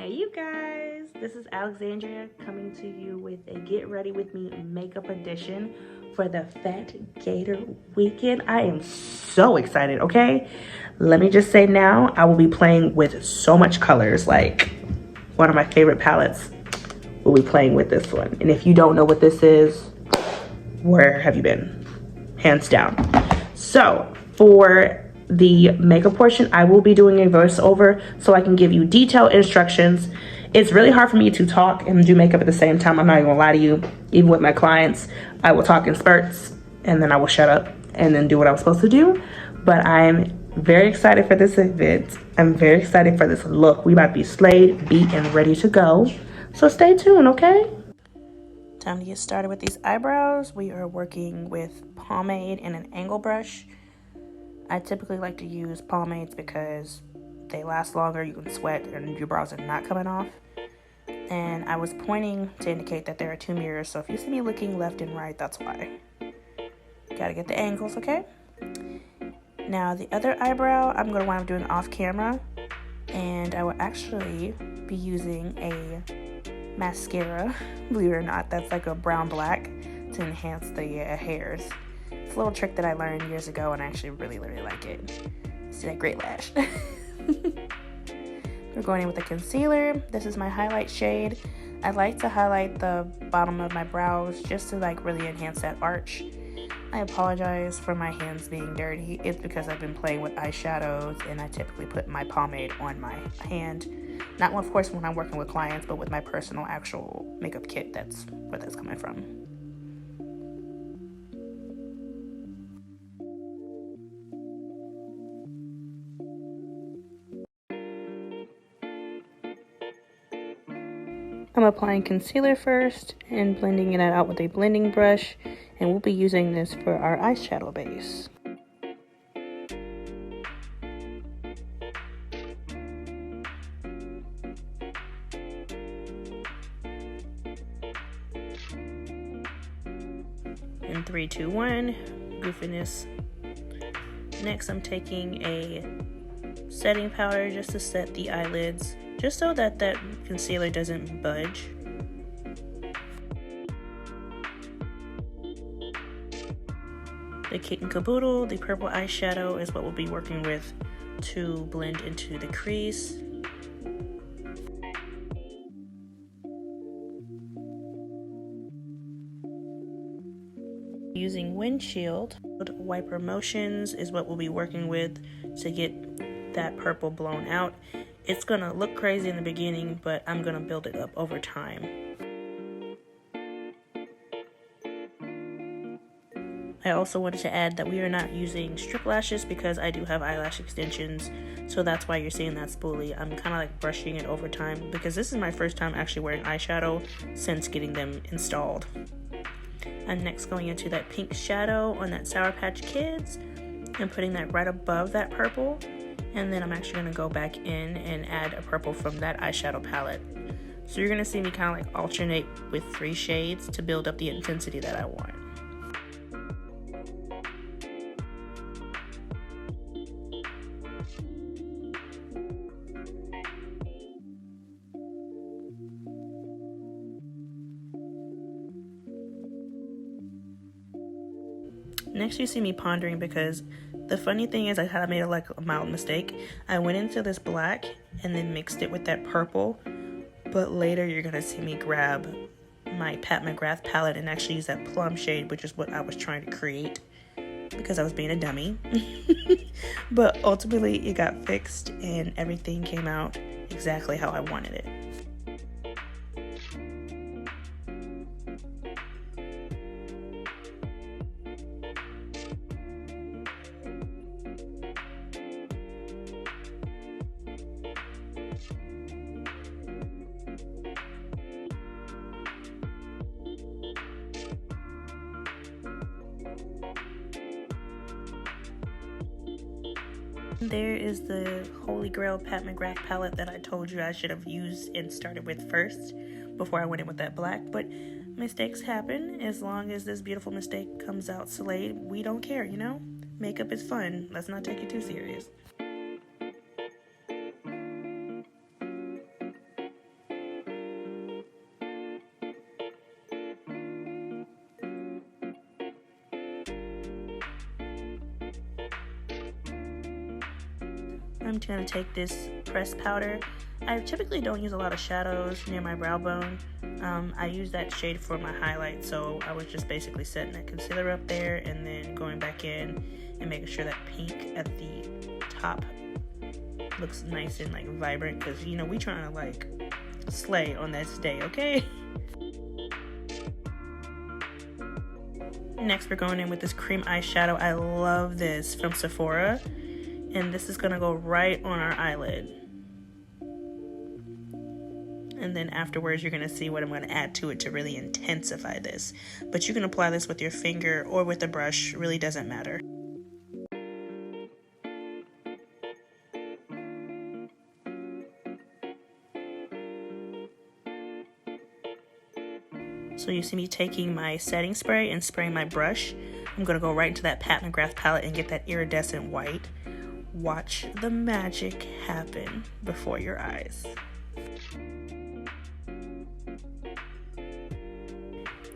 Hey you guys, this is Alexandria coming to you with a Get Ready With Me makeup edition for the Fat Gator weekend. I am so excited, okay? Let me just say now, I will be playing with so much colors, like one of my favorite palettes will be playing with this one. And if you don't know what this is, where have you been? Hands down. So for the makeup portion, I will be doing a voiceover so I can give you detailed instructions. It's really hard for me to talk and do makeup at the same time. I'm not even gonna lie to you. Even with my clients, I will talk in spurts and then I will shut up and then do what I'm supposed to do. But I'm very excited for this event. I'm very excited for this look. We about to be slayed, beat, and ready to go. So stay tuned, okay? Time to get started with these eyebrows. We are working with pomade and an angle brush. I typically like to use pomades because they last longer, you can sweat, and your brows are not coming off. And I was pointing to indicate that there are two mirrors, so if you see me looking left and right, that's why. Gotta get the angles, okay? Now the other eyebrow, I'm gonna wind up doing off camera, and I will actually be using a mascara, believe it or not. That's like a brown black to enhance the hairs. It's a little trick that I learned years ago and I actually really like it. See that great lash? We're going in with a concealer. This is my highlight shade. I like to highlight the bottom of my brows just to like really enhance that arch. I apologize for my hands being dirty. It's because I've been playing with eyeshadows and I typically put my pomade on my hand. Not, of course, when I'm working with clients, but with my personal actual makeup kit. That's where that's coming from. I'm applying concealer first and blending it out with a blending brush, and we'll be using this for our eyeshadow base. In 3, 2, 1, goofiness. Next, I'm taking a setting powder just to set the eyelids, just so that that concealer doesn't budge. The kit and caboodle, the purple eyeshadow, is what we'll be working with to blend into the crease. Using windshield wiper motions is what we'll be working with to get that purple blown out. It's gonna look crazy in the beginning, but I'm gonna build it up over time. I also wanted to add that we are not using strip lashes because I do have eyelash extensions, so that's why you're seeing that spoolie. I'm kind of like brushing it over time because this is my first time actually wearing eyeshadow since getting them installed. I'm next going into that pink shadow on that Sour Patch Kids and putting that right above that purple, and then I'm actually going to go back in and add a purple from that eyeshadow palette. So you're going to see me kind of like alternate with 3 shades to build up the intensity that I want. Next, you see me pondering because the funny thing is I made a mild mistake. I went into this black and then mixed it with that purple, but later you're gonna see me grab my Pat McGrath palette and actually use that plum shade, which is what I was trying to create because I was being a dummy. But ultimately it got fixed and everything came out exactly how I wanted it. There is the Holy Grail Pat McGrath palette that I told you I should have used and started with first before I went in with that black, but mistakes happen. As long as this beautiful mistake comes out slayed, we don't care, you know? Makeup is fun. Let's not take it too serious. I'm going to take this pressed powder. I typically don't use a lot of shadows near my brow bone. I use that shade for my highlight, so I was just basically setting that concealer up there and then going back in and making sure that pink at the top looks nice and like vibrant, because you know we trying to like slay on this day, okay? Next, we're going in with this cream eyeshadow. I love this from Sephora, and this is gonna go right on our eyelid. And then afterwards, you're gonna see what I'm gonna add to it to really intensify this. But you can apply this with your finger or with a brush, really doesn't matter. So you see me taking my setting spray and spraying my brush. I'm gonna go right into that Pat McGrath palette and get that iridescent white. Watch the magic happen before your eyes.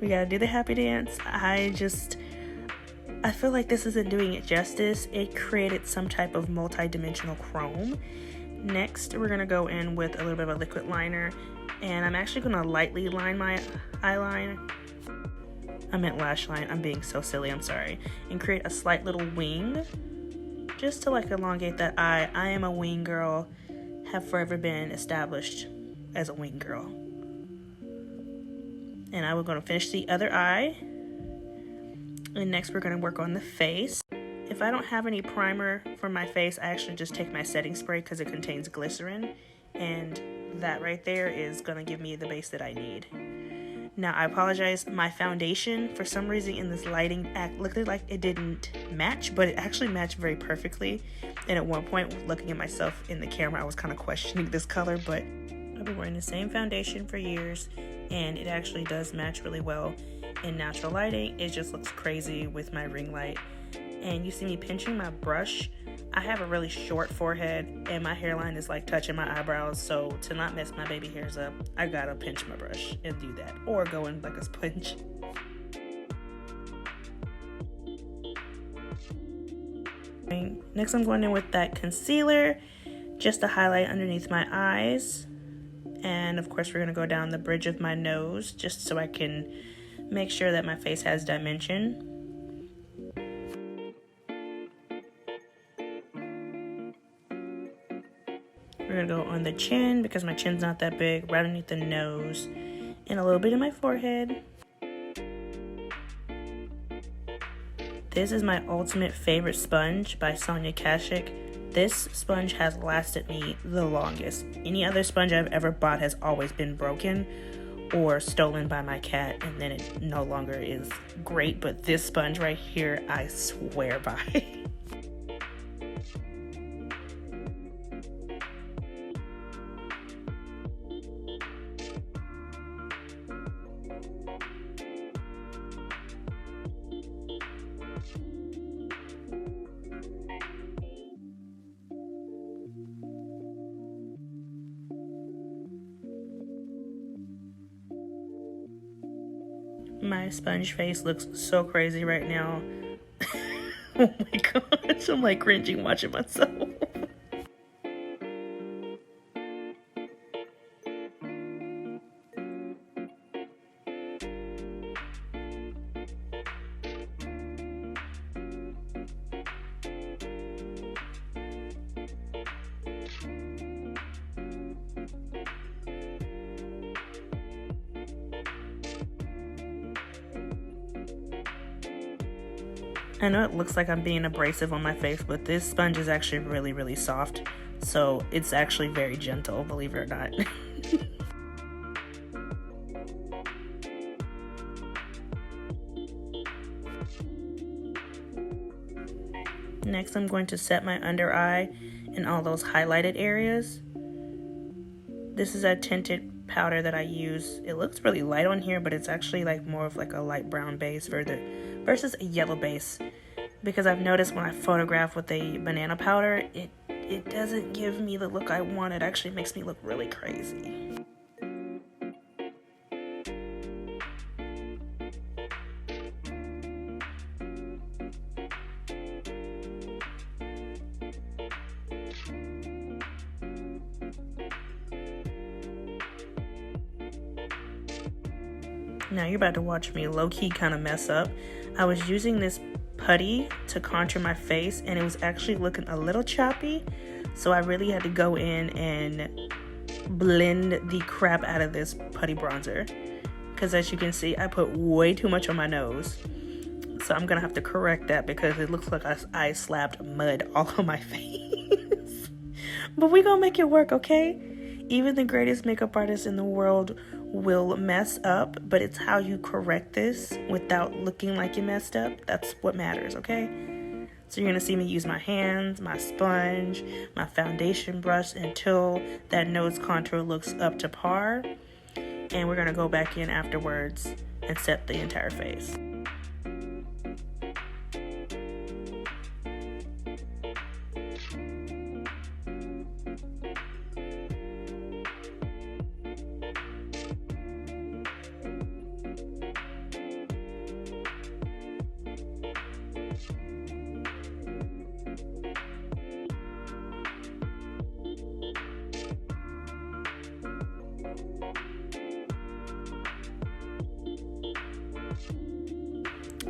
We gotta do the happy dance. I feel like this isn't doing it justice. It created some type of multi-dimensional chrome. Next, we're gonna go in with a little bit of a liquid liner, and I'm actually gonna lightly line my eyeline. I meant lash line. I'm being so silly, I'm sorry. And create a slight little wing, just to like elongate that eye. I am a wing girl, have forever been established as a wing girl. And I was gonna finish the other eye. And next we're gonna work on the face. If I don't have any primer for my face, I actually just take my setting spray because it contains glycerin, and that right there is gonna give me the base that I need. Now I apologize, my foundation for some reason in this lighting looked like it didn't match, but it actually matched very perfectly. And at one point, looking at myself in the camera, I was kind of questioning this color, but I've been wearing the same foundation for years and it actually does match really well in natural lighting. It just looks crazy with my ring light. And you see me pinching my brush. I have a really short forehead and my hairline is like touching my eyebrows, so to not mess my baby hairs up, I gotta pinch my brush and do that, or go in like a sponge. Next I'm going in with that concealer just to highlight underneath my eyes, and of course we're gonna go down the bridge of my nose just so I can make sure that my face has dimension. We're gonna go on the chin because my chin's not that big, right underneath the nose, and a little bit in my forehead. This is my ultimate favorite sponge by Sonia Kashuk. This sponge has lasted me the longest. Any other sponge I've ever bought has always been broken or stolen by my cat, and then it no longer is great, but this sponge right here, I swear by. My sponge face looks so crazy right now. Oh my gosh, I'm like cringing watching myself. I know it looks like I'm being abrasive on my face, but this sponge is actually really, really soft. So it's actually very gentle, believe it or not. Next, I'm going to set my under eye and all those highlighted areas. This is a tinted powder that I use. It looks really light on here, but it's actually like more of like a light brown base versus a yellow base, because I've noticed when I photograph with a banana powder, it doesn't give me the look I want. It actually makes me look really crazy. Now you're about to watch me low-key kind of mess up. I was using this putty to contour my face, and it was actually looking a little choppy, so I really had to go in and blend the crap out of this putty bronzer, because as you can see, I put way too much on my nose. So I'm gonna have to correct that because it looks like I slapped mud all on my face. But we gonna make it work, okay? Even the greatest makeup artist in the world will mess up, but it's how you correct this without looking like you messed up. That's what matters, okay? So you're gonna see me use my hands, my sponge, my foundation brush until that nose contour looks up to par. And we're gonna go back in afterwards and set the entire face.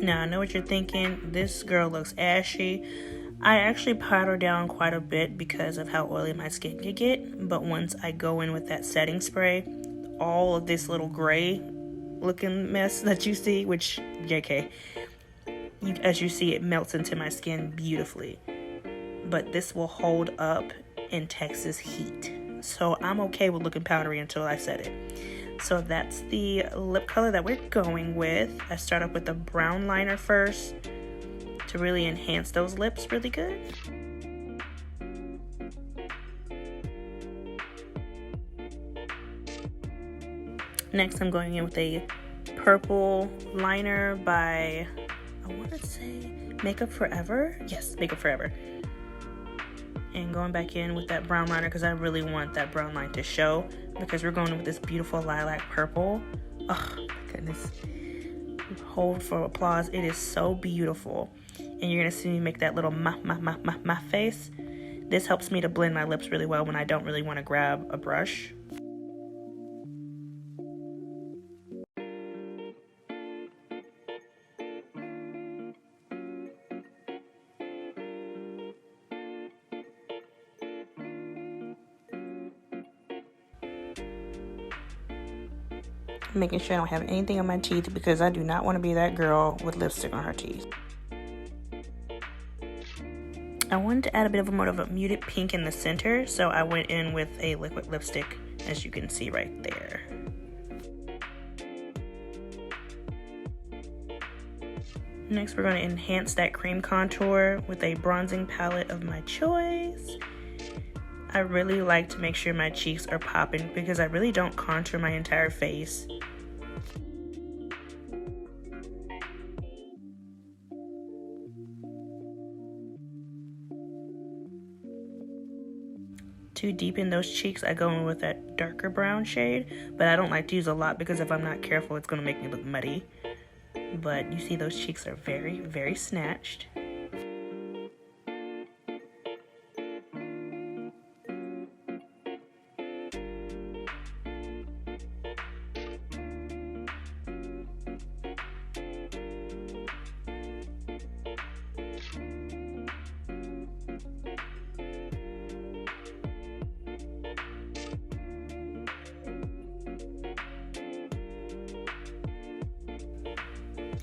Now, I know what you're thinking. This girl looks ashy. I actually powder down quite a bit because of how oily my skin can get. But once I go in with that setting spray, all of this little gray looking mess that you see, which, JK, as you see, it melts into my skin beautifully. But this will hold up in Texas heat. So I'm okay with looking powdery until I set it. So that's the lip color that we're going with. I start up with a brown liner first to really enhance those lips really good. Next, I'm going in with a purple liner by, I want to say Makeup Forever. Yes, Makeup Forever. And going back in with that brown liner because I really want that brown line to show, because we're going with this beautiful lilac purple. Oh my goodness. Hold for applause. It is so beautiful. And you're going to see me make that little my face. This helps me to blend my lips really well when I don't really want to grab a brush. Making sure I don't have anything on my teeth because I do not want to be that girl with lipstick on her teeth. I wanted to add a bit of more of a muted pink in the center, so I went in with a liquid lipstick, as you can see right there. Next, we're going to enhance that cream contour with a bronzing palette of my choice. I really like to make sure my cheeks are popping because I really don't contour my entire face. To deepen those cheeks, I go in with that darker brown shade, but I don't like to use a lot because if I'm not careful, it's going to make me look muddy. But you see those cheeks are very, very snatched.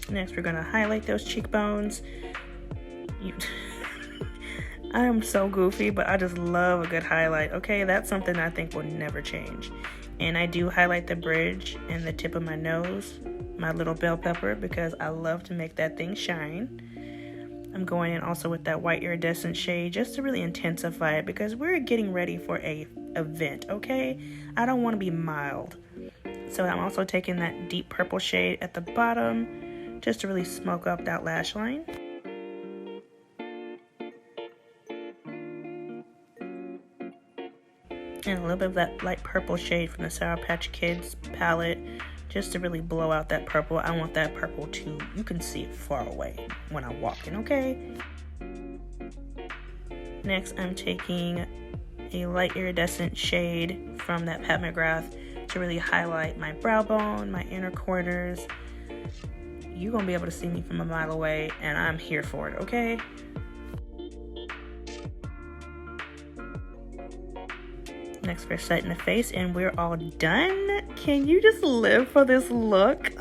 Next, we're going to highlight those cheekbones. I am so goofy, but I just love a good highlight. Okay, that's something I think will never change. And I do highlight the bridge and the tip of my nose, my little bell pepper, because I love to make that thing shine. I'm going in also with that white iridescent shade just to really intensify it because we're getting ready for a event, okay? I don't want to be mild. So I'm also taking that deep purple shade at the bottom just to really smoke up that lash line. And a little bit of that light purple shade from the Sour Patch Kids palette just to really blow out that purple. I want that purple too. You can see it far away when I'm walking, okay? Next, I'm taking a light iridescent shade from that Pat McGrath to really highlight my brow bone, my inner corners. You're gonna be able to see me from a mile away, and I'm here for it, okay? Next, we're setting the face, and we're all done. Can you just live for this look?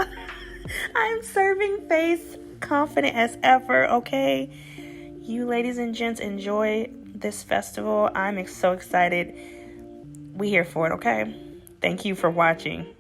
I'm serving face confident as ever, okay? You ladies and gents, enjoy this festival. I'm so excited. We here for it, okay? Thank you for watching.